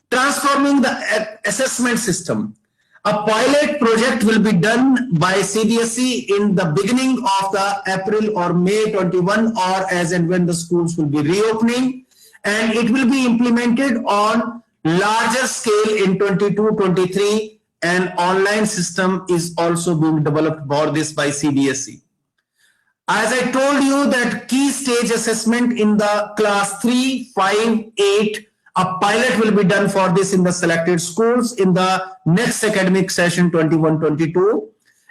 Transforming the assessment system. A pilot project will be done by CBSE in the beginning of the April or May 21, or as and when the schools will be reopening, and it will be implemented on larger scale in 22-23. An online system is also being developed for this by CBSE. As I told you that key stage assessment in the class 3, 5, 8, a pilot will be done for this in the selected schools in the next academic session 21-22.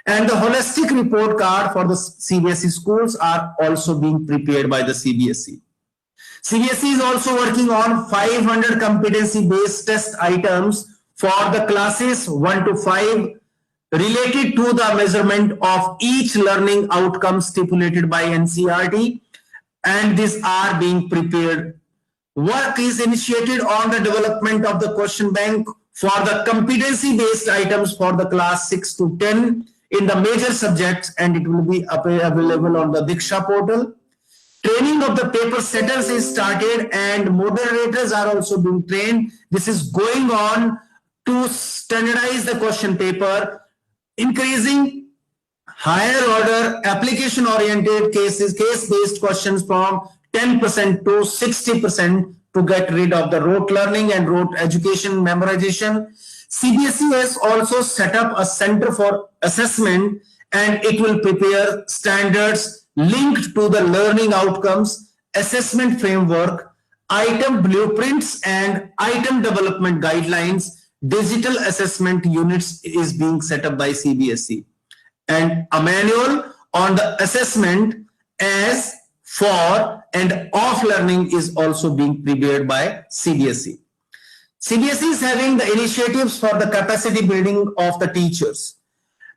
And the holistic report card for the CBSE schools are also being prepared by the CBSE. CBSE is also working on 500 competency-based test items for the classes 1 to 5 related to the measurement of each learning outcome stipulated by NCERT, and these are being prepared. Work is initiated on the development of the question bank for the competency-based items for the class 6 to 10 in the major subjects, and it will be available on the Diksha portal. Training of the paper setters is started and moderators are also being trained. This is going on to standardize the question paper, increasing higher order application-oriented case-based questions from 10% to 60% to get rid of the rote learning and rote education memorization. CBSE has also set up a center for assessment, and it will prepare standards linked to the learning outcomes, assessment framework, item blueprints and item development guidelines. Digital assessment units is being set up by CBSE, and a manual on the assessment as for and off learning is also being prepared by CBSE. CBSE is having the initiatives for the capacity building of the teachers.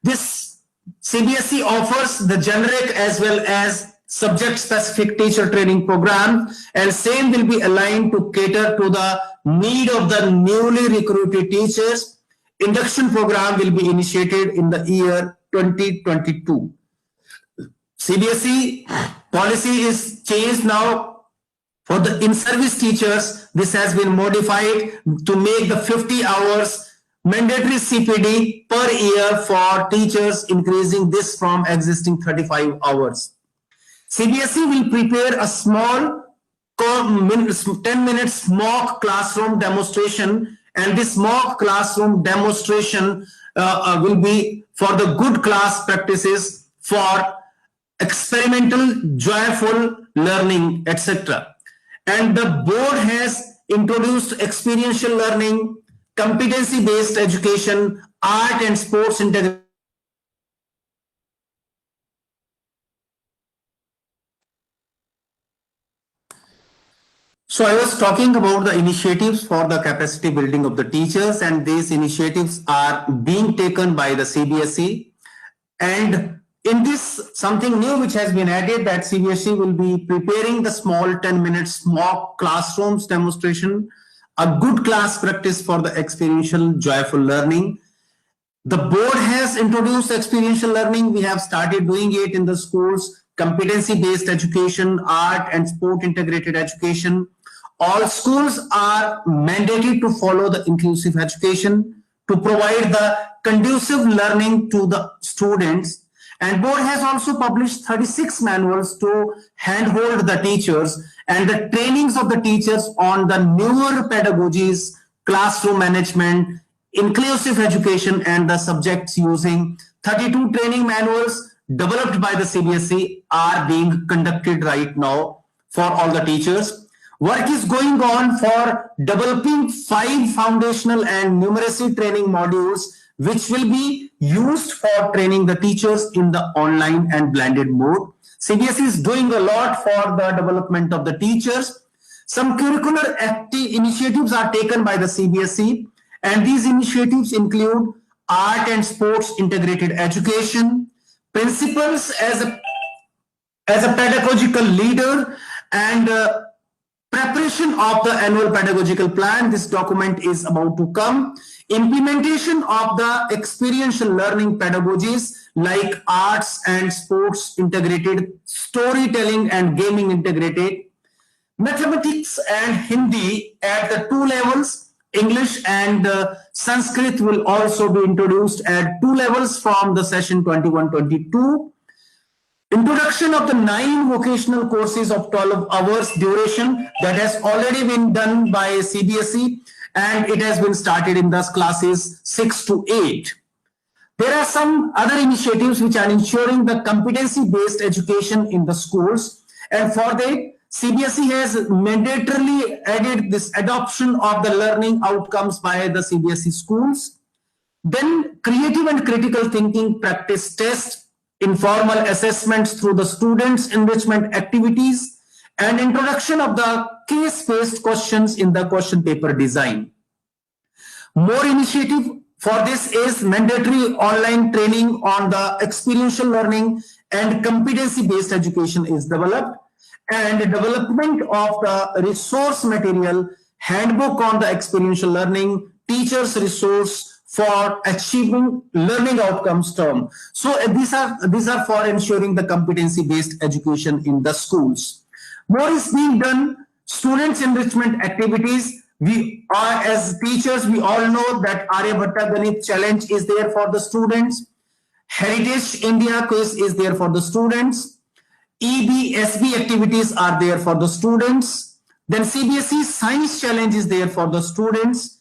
This CBSE offers the generic as well as subject-specific teacher training program, and same will be aligned to cater to the need of the newly recruited teachers. Induction program will be initiated in the year 2022. CBSE policy is changed now for the in-service teachers. This has been modified to make the 50 hours mandatory CPD per year for teachers, increasing this from existing 35 hours. CBSE will prepare a small 10 minutes mock classroom demonstration, and this mock classroom demonstration will be for the good class practices for experimental, joyful learning, etc. And the board has introduced experiential learning, competency-based education, art and sports integration. So I was talking about the initiatives for the capacity building of the teachers, and these initiatives are being taken by the CBSE. And In this, something new which has been added, that CBSE will be preparing the small 10 minutes mock classrooms demonstration, a good class practice for the experiential joyful learning. The board has introduced experiential learning. We have started doing it in the schools, competency-based education, art and sport integrated education. All schools are mandated to follow the inclusive education to provide the conducive learning to the students. And board has also published 36 manuals to handhold the teachers and the trainings of the teachers on the newer pedagogies, classroom management, inclusive education, and the subjects. Using 32 training manuals developed by the CBSE are being conducted right now for all the teachers. Work is going on for developing 5 foundational and numeracy training modules which will be used for training the teachers in the online and blended mode. CBSE is doing a lot for the development of the teachers. Some curricular initiatives are taken by the CBSE, and these initiatives include art and sports integrated education, principles as a pedagogical leader, and preparation of the annual pedagogical plan. This document is about to come. Implementation of the experiential learning pedagogies like arts and sports integrated, storytelling and gaming integrated, mathematics and Hindi at the 2 levels. English and Sanskrit will also be introduced at 2 levels from the session 21-22. Introduction of the 9 vocational courses of 12 hours duration that has already been done by CBSE, and it has been started in the classes 6 to 8. There are some other initiatives which are ensuring the competency-based education in the schools, and for that CBSE has mandatorily added this adoption of the learning outcomes by the CBSE schools. Then creative and critical thinking practice test, informal assessments through the students' enrichment activities, and introduction of the case-based questions in the question paper design. More initiative for this is mandatory online training on the experiential learning and competency-based education is developed, and development of the resource material, handbook on the experiential learning, teachers resource for achieving learning outcomes term. So these are for ensuring the competency-based education in the schools. More is being done. Students enrichment activities. We are, as teachers, we all know that Aryabhatta Ganit challenge is there for the students. Heritage India quiz is there for the students. EBSB activities are there for the students. Then CBSE Science Challenge is there for the students.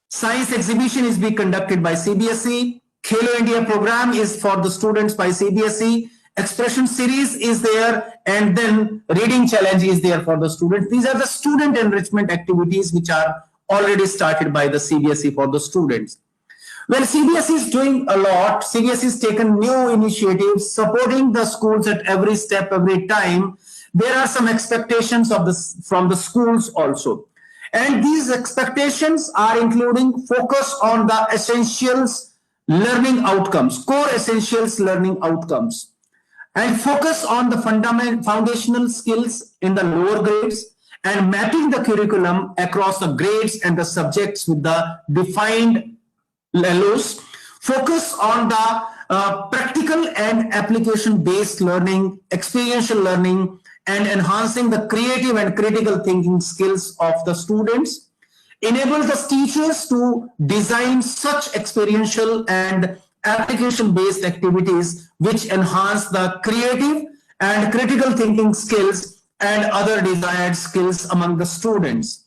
Science exhibition is being conducted by CBSE. Khelo India program is for the students by CBSE. Expression series is there, and then reading challenge is there for the students. These are the student enrichment activities which are already started by the CBSE for the students. Well, CBSE is doing a lot. CBSE has taken new initiatives supporting the schools at every step, every time. There are some expectations of this from the schools also. And these expectations are including focus on the essentials learning outcomes, core essentials learning outcomes, and focus on the foundational skills in the lower grades, and mapping the curriculum across the grades and the subjects with the defined LOs. Focus on the practical and application-based learning, experiential learning, and enhancing the creative and critical thinking skills of the students. Enable the teachers to design such experiential and application-based activities which enhance the creative and critical thinking skills and other desired skills among the students.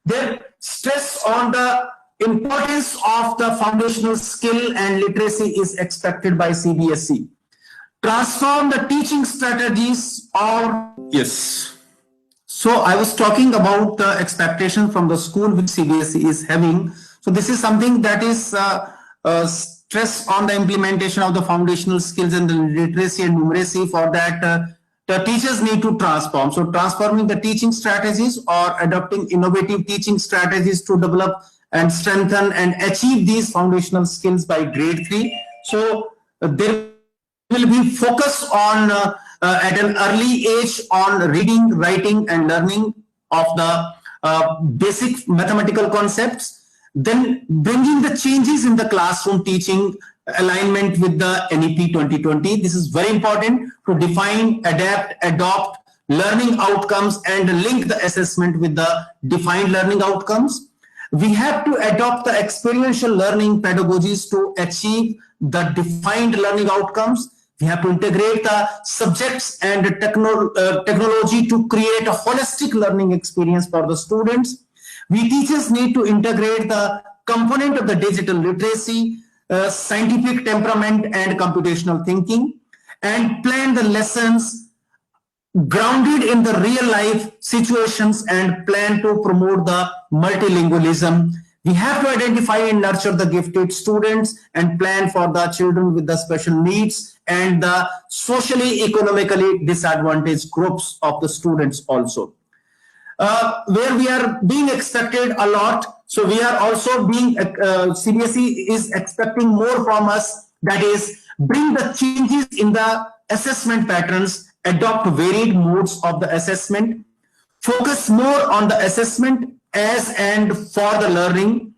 Then stress on the importance of the foundational skill and literacy is expected by CBSE. Transform the teaching strategies or yes. So I was talking about the expectation from the school which CBSE is having. So this is something that is stress on the implementation of the foundational skills and the literacy and numeracy. For that, the teachers need to transform. So transforming the teaching strategies or adopting innovative teaching strategies to develop and strengthen and achieve these foundational skills by grade 3. So there will be focused on at an early age on reading, writing, and learning of the basic mathematical concepts. Then bringing the changes in the classroom teaching alignment with the NEP 2020. This is very important to define, adapt, adopt learning outcomes and link the assessment with the defined learning outcomes. We have to adopt the experiential learning pedagogies to achieve the defined learning outcomes. We have to integrate the subjects and technology to create a holistic learning experience for the students. We teachers need to integrate the component of the digital literacy, scientific temperament, and computational thinking, and plan the lessons grounded in the real life situations and plan to promote the multilingualism. We have to identify and nurture the gifted students and plan for the children with the special needs and the socially, economically disadvantaged groups of the students also. Where we are being expected a lot. So we are also being, CBSE is expecting more from us, that is bring the changes in the assessment patterns, adopt varied modes of the assessment, focus more on the assessment as and for the learning,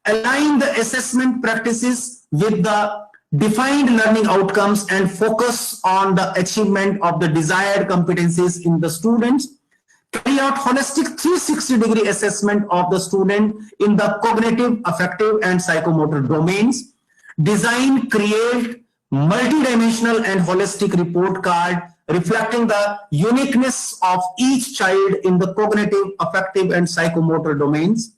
align the assessment practices with the defined learning outcomes and focus on the achievement of the desired competencies in the students, carry out holistic 360-degree assessment of the student in the cognitive, affective, and psychomotor domains, design, create multidimensional and holistic report card reflecting the uniqueness of each child in the cognitive, affective, and psychomotor domains,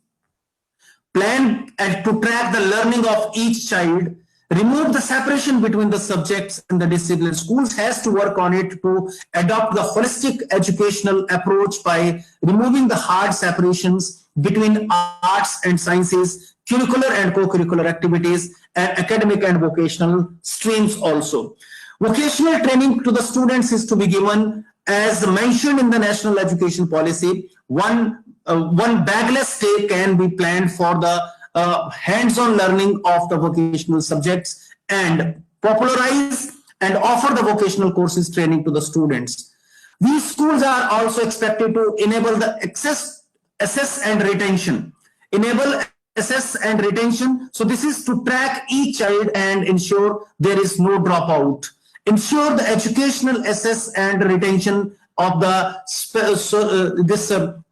plan and to track the learning of each child, remove the separation between the subjects and the disciplines. Schools has to work on it to adopt the holistic educational approach by removing the hard separations between arts and sciences, curricular and co-curricular activities, and academic and vocational streams also. Vocational training to the students is to be given as mentioned in the National Education Policy. One bagless day can be planned for the hands-on learning of the vocational subjects and popularize and offer the vocational courses training to the students. These schools are also expected to enable the assess and retention. Enable, assess and retention. So this is to track each child and ensure there is no dropout. Ensure the educational assess and retention of the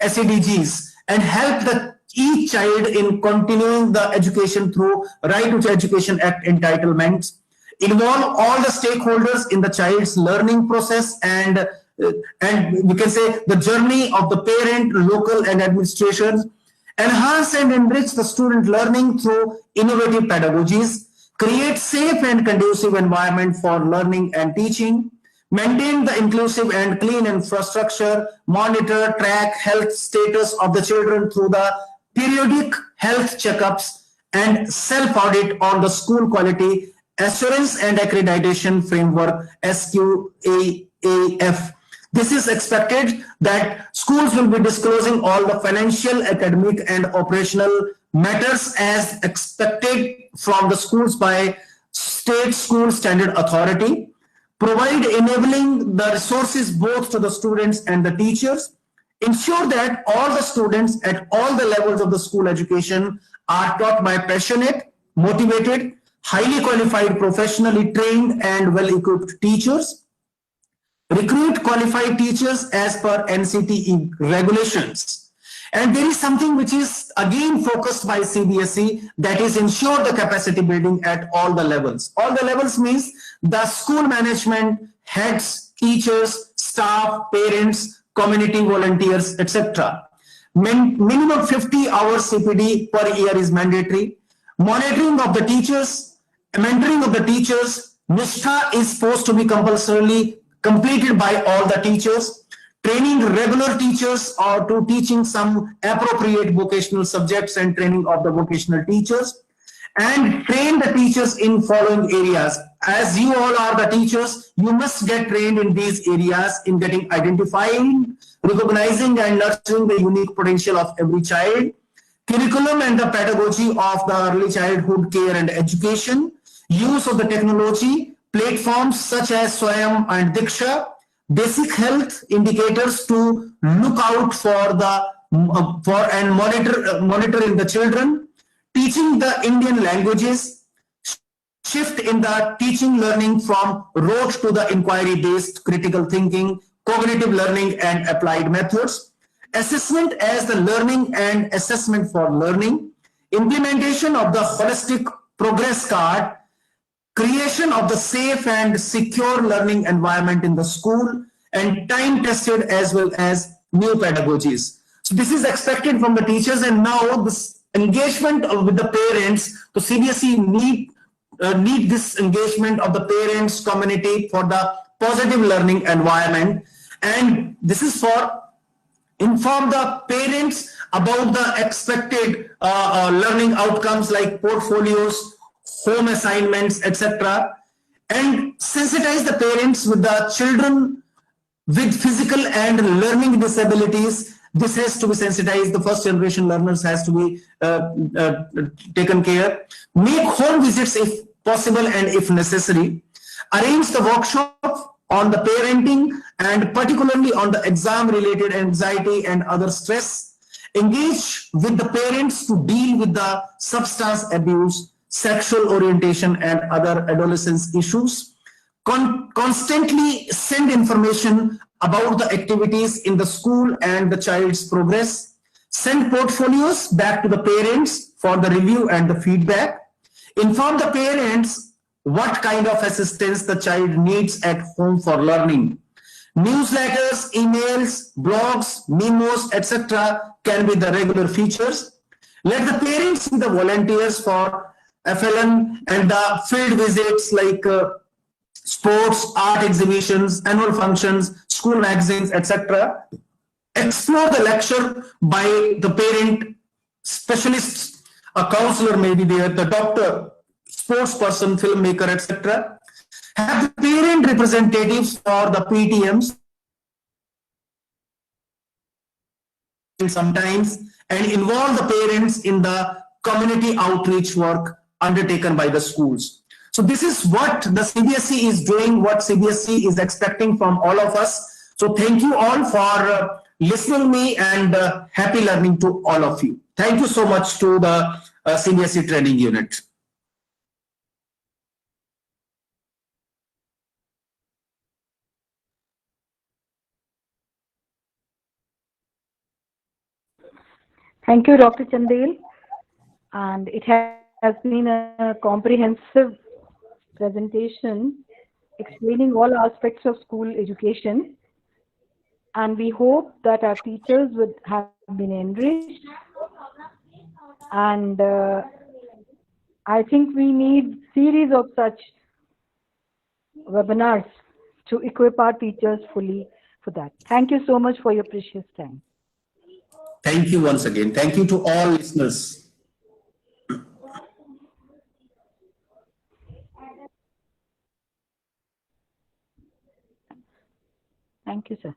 SEDGs and help each child in continuing the education through Right to Education Act entitlements. Involve all the stakeholders in the child's learning process and we can say the journey of the parent, local, and administration. Enhance and enrich the student learning through innovative pedagogies. Create safe and conducive environment for learning and teaching. Maintain the inclusive and clean infrastructure. Monitor, track health status of the children through the periodic health checkups and self-audit on the school quality assurance and accreditation framework SQAAF. This is expected that schools will be disclosing all the financial, academic, and operational matters as expected from the schools by State School Standard Authority. Provide enabling the resources both to the students and the teachers. Ensure that all the students at all the levels of the school education are taught by passionate, motivated, highly qualified, professionally trained, and well-equipped teachers. Recruit qualified teachers as per NCTE regulations. And there is something which is again focused by CBSE, that is ensure the capacity building at all the levels. All the levels means the school management, heads, teachers, staff, parents, community volunteers, etc. Minimum 50 hours CPD per year is mandatory. Monitoring of the teachers, mentoring of the teachers, Nishtha is supposed to be compulsorily completed by all the teachers. Training regular teachers or to teaching some appropriate vocational subjects and training of the vocational teachers. And train the teachers in following areas. As you all are the teachers, you must get trained in these areas in getting identifying, recognizing and nurturing the unique potential of every child. Curriculum and the pedagogy of the early childhood care and education. Use of the technology, platforms such as Swayam and Diksha, basic health indicators to look out for the for and monitoring the children, teaching the Indian languages, shift in the teaching learning from rote to the inquiry based critical thinking, cognitive learning and applied methods, assessment as the learning and assessment for learning, implementation of the holistic progress card, creation of the safe and secure learning environment in the school, and time tested as well as new pedagogies. So this is expected from the teachers, and now this engagement with the parents. So CBSE need this engagement of the parents community for the positive learning environment, and this is for inform the parents about the expected learning outcomes like portfolios, home assignments, etc., and sensitize the parents with the children with physical and learning disabilities. This has to be sensitized. The first generation learners has to be taken care. Make home visits if possible and if necessary. Arrange the workshop on the parenting and particularly on the exam related anxiety and other stress. Engage with the parents to deal with the substance abuse, sexual orientation and other adolescence issues. Constantly send information about the activities in the school and the child's progress. Send portfolios back to the parents for the review and the feedback. Inform the parents what kind of assistance the child needs at home for learning. Newsletters, emails, blogs, memos, etc. can be the regular features. Let the parents be the volunteers for FLN and the field visits like sports, art exhibitions, annual functions, school magazines, etc. Explore the lecture by the parent specialists, a counselor may be there, the doctor, sports person, filmmaker, etc. Have the parent representatives for the PTMs sometimes, and involve the parents in the community outreach work undertaken by the schools. So this is what the CBSE is doing, what CBSE is expecting from all of us. So thank you all for listening me, and happy learning to all of you. Thank you so much to the CBSE training unit. Thank you, Dr. Chandel. And it has been a comprehensive presentation explaining all aspects of school education. And we hope that our teachers would have been enriched. And I think we need series of such webinars to equip our teachers fully for that. Thank you so much for your precious time. Thank you once again. Thank you to all listeners. Thank you, sir.